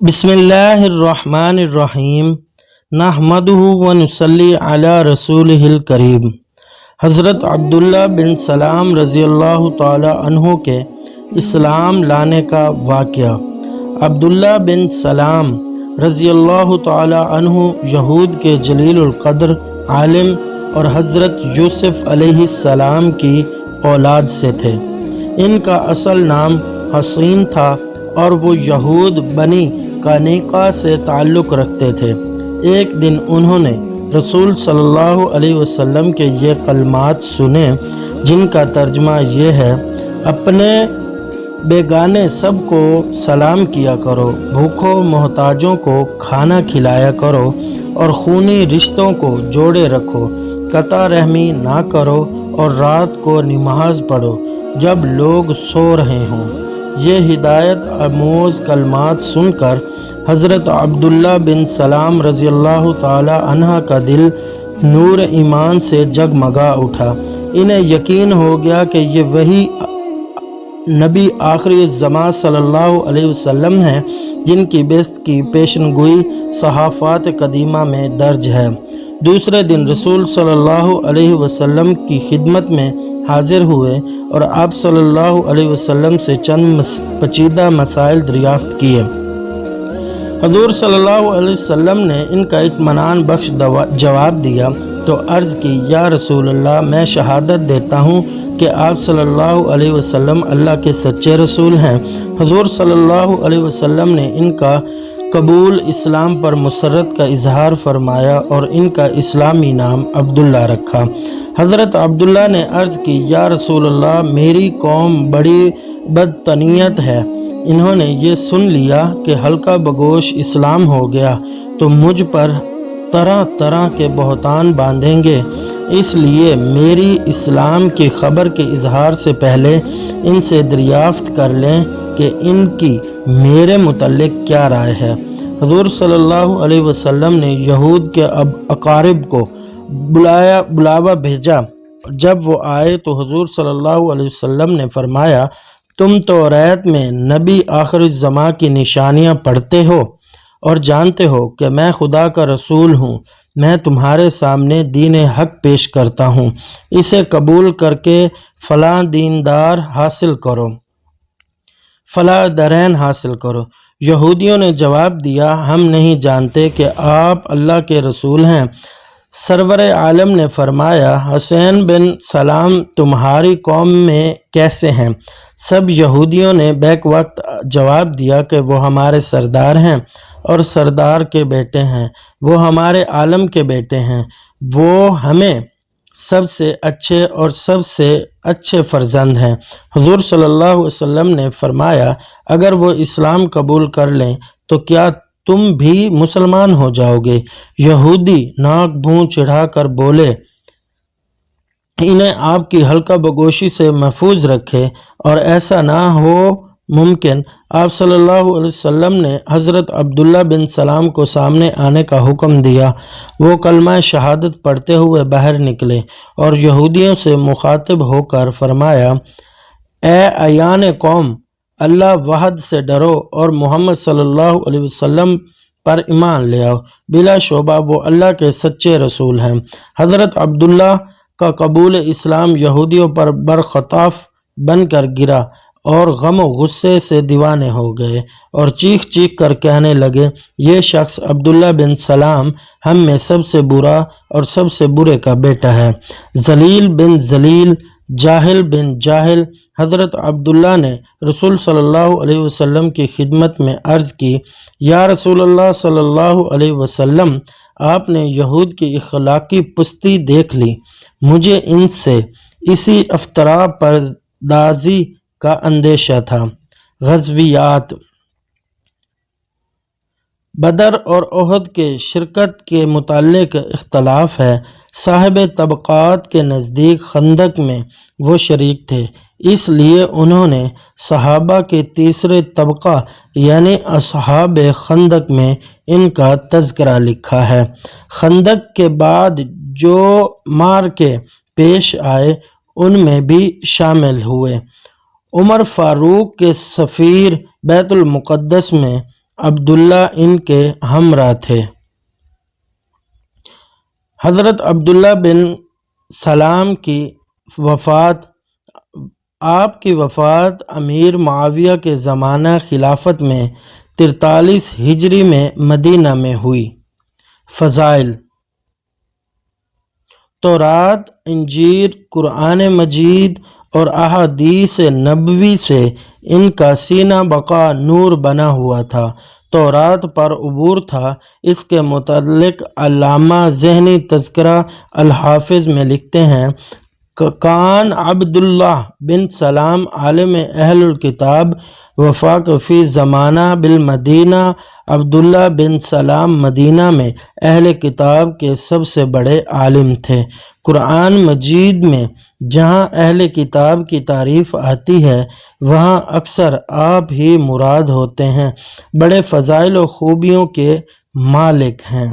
بسم اللہ الرحمن الرحیم نحمدہ ونصلی علی رسولہ الکریم۔ حضرت عبداللہ بن سلام رضی اللہ تعالی عنہ کے اسلام لانے کا واقعہ۔ عبداللہ بن سلام رضی اللہ تعالی عنہ یہود کے جلیل القدر عالم اور حضرت یوسف علیہ السلام کی اولاد سے تھے۔ ان کا اصل نام حسین تھا اور وہ یہود بنی قینقاع سے تعلق رکھتے تھے۔ ایک دن انہوں نے رسول صلی اللہ علیہ وسلم کے یہ کلمات سنے جن کا ترجمہ یہ ہے: اپنے بیگانے سب کو سلام کیا کرو، بھوکھوں محتاجوں کو کھانا کھلایا کرو اور خونی رشتوں کو جوڑے رکھو، قطع رحمی نہ کرو اور رات کو نماز پڑھو جب لوگ سو رہے ہوں۔ یہ ہدایت آموز کلمات سن کر حضرت عبداللہ بن سلام رضی اللہ تعالی عنہ کا دل نور ایمان سے جگمگا اٹھا۔ انہیں یقین ہو گیا کہ یہ وہی نبی آخری الزمان صلی اللہ علیہ وسلم ہیں جن کی بعثت کی پیشن گوئی صحائف قدیمہ میں درج ہے۔ دوسرے دن رسول صلی اللہ علیہ وسلم کی خدمت میں حاضر ہوئے اور آپ صلی اللہ علیہ وسلم سے چند پیچیدہ مسائل دریافت کیے۔ حضور صلی اللہ علیہ وسلم نے ان کا اطمینان بخش جواب دیا تو عرض کی: یا رسول اللہ، میں شہادت دیتا ہوں کہ آپ صلی اللہ علیہ وسلم اللہ کے سچے رسول ہیں۔ حضور صلی اللہ علیہ وسلم نے ان کا قبول اسلام پر مسرت کا اظہار فرمایا اور ان کا اسلامی نام عبداللہ رکھا۔ حضرت عبداللہ نے عرض کی: یا رسول اللہ، میری قوم بڑی بدتنیت ہے۔ انہوں نے یہ سن لیا کہ حلقہ بگوش اسلام ہو گیا تو مجھ پر طرح طرح کے بہتان باندھیں گے، اس لیے میری اسلام کی خبر کے اظہار سے پہلے ان سے دریافت کر لیں کہ ان کی میرے متعلق کیا رائے ہے۔ حضور صلی اللہ علیہ وسلم نے یہود کے اقارب کو بلاوا بھیجا۔ جب وہ آئے تو حضور صلی اللہ علیہ وسلم نے فرمایا: تم توریت میں نبی آخر الزمان کی نشانیاں پڑھتے ہو اور جانتے ہو کہ میں خدا کا رسول ہوں۔ میں تمہارے سامنے دین حق پیش کرتا ہوں، اسے قبول کر کے فلاں دیندار حاصل کرو، فلاں درین حاصل کرو۔ یہودیوں نے جواب دیا: ہم نہیں جانتے کہ آپ اللہ کے رسول ہیں۔ سرور عالم نے فرمایا: حسین بن سلام تمہاری قوم میں کیسے ہیں؟ سب یہودیوں نے بیک وقت جواب دیا کہ وہ ہمارے سردار ہیں اور سردار کے بیٹے ہیں، وہ ہمارے عالم کے بیٹے ہیں، وہ ہمیں سب سے اچھے اور سب سے اچھے فرزند ہیں۔ حضور صلی اللہ علیہ وسلم نے فرمایا: اگر وہ اسلام قبول کر لیں تو کیا تم بھی مسلمان ہو جاؤ گے؟ یہودی ناک منہ چڑھا کر بولے: انہیں آپ کی حلقہ بگوشی سے محفوظ رکھے اور ایسا نہ ہو ممکن۔ آپ صلی اللہ علیہ وسلم نے حضرت عبداللہ بن سلام کو سامنے آنے کا حکم دیا۔ وہ کلمہ شہادت پڑھتے ہوئے باہر نکلے اور یہودیوں سے مخاطب ہو کر فرمایا: اے ایان قوم، اللہ واحد سے ڈرو اور محمد صلی اللہ علیہ وسلم پر ایمان لے آؤ۔ بلا شبہ وہ اللہ کے سچے رسول ہیں۔ حضرت عبداللہ کا قبول اسلام یہودیوں پر برخطاف بن کر گرا اور غم و غصے سے دیوانے ہو گئے اور چیخ چیخ کر کہنے لگے: یہ شخص عبداللہ بن سلام ہم میں سب سے برا اور سب سے برے کا بیٹا ہے، ذلیل بن ذلیل، جاہل بن جاہل۔ حضرت عبداللہ نے رسول صلی اللہ علیہ وسلم کی خدمت میں عرض کی: یا رسول اللہ صلی اللہ علیہ وسلم، آپ نے یہود کی اخلاقی پستی دیکھ لی، مجھے ان سے اسی افطرا پردازی کا اندیشہ تھا۔ غزویات بدر اور احد کے شرکت کے متعلق اختلاف ہے۔ صاحب طبقات کے نزدیک خندق میں وہ شریک تھے، اس لیے انہوں نے صحابہ کے تیسرے طبقہ یعنی اصحاب خندق میں ان کا تذکرہ لکھا ہے۔ خندق کے بعد جو معرکے پیش آئے ان میں بھی شامل ہوئے۔ عمر فاروق کے سفیر بیت المقدس میں عبداللہ ان کے ہمراہ تھے۔ حضرت عبداللہ بن سلام کی وفات آپ کی وفات امیر معاویہ کے زمانہ خلافت میں 43 ہجری میں مدینہ میں ہوئی۔ فضائل: تورات، انجیل، قرآن مجید اور احادیث نبوی سے ان کا سینہ بقا نور بنا ہوا تھا۔ تورات پر عبور تھا۔ اس کے متعلق علامہ ذہنی تذکرہ الحافظ میں لکھتے ہیں، کان عبداللہ بن سلام عالم اہل الکتاب وفاق فی زمانہ بالمدینہ۔ عبداللہ بن سلام مدینہ میں اہل کتاب کے سب سے بڑے عالم تھے۔ قرآن مجید میں جہاں اہل کتاب کی تعریف آتی ہے وہاں اکثر آپ ہی مراد ہوتے ہیں۔ بڑے فضائل و خوبیوں کے مالک ہیں۔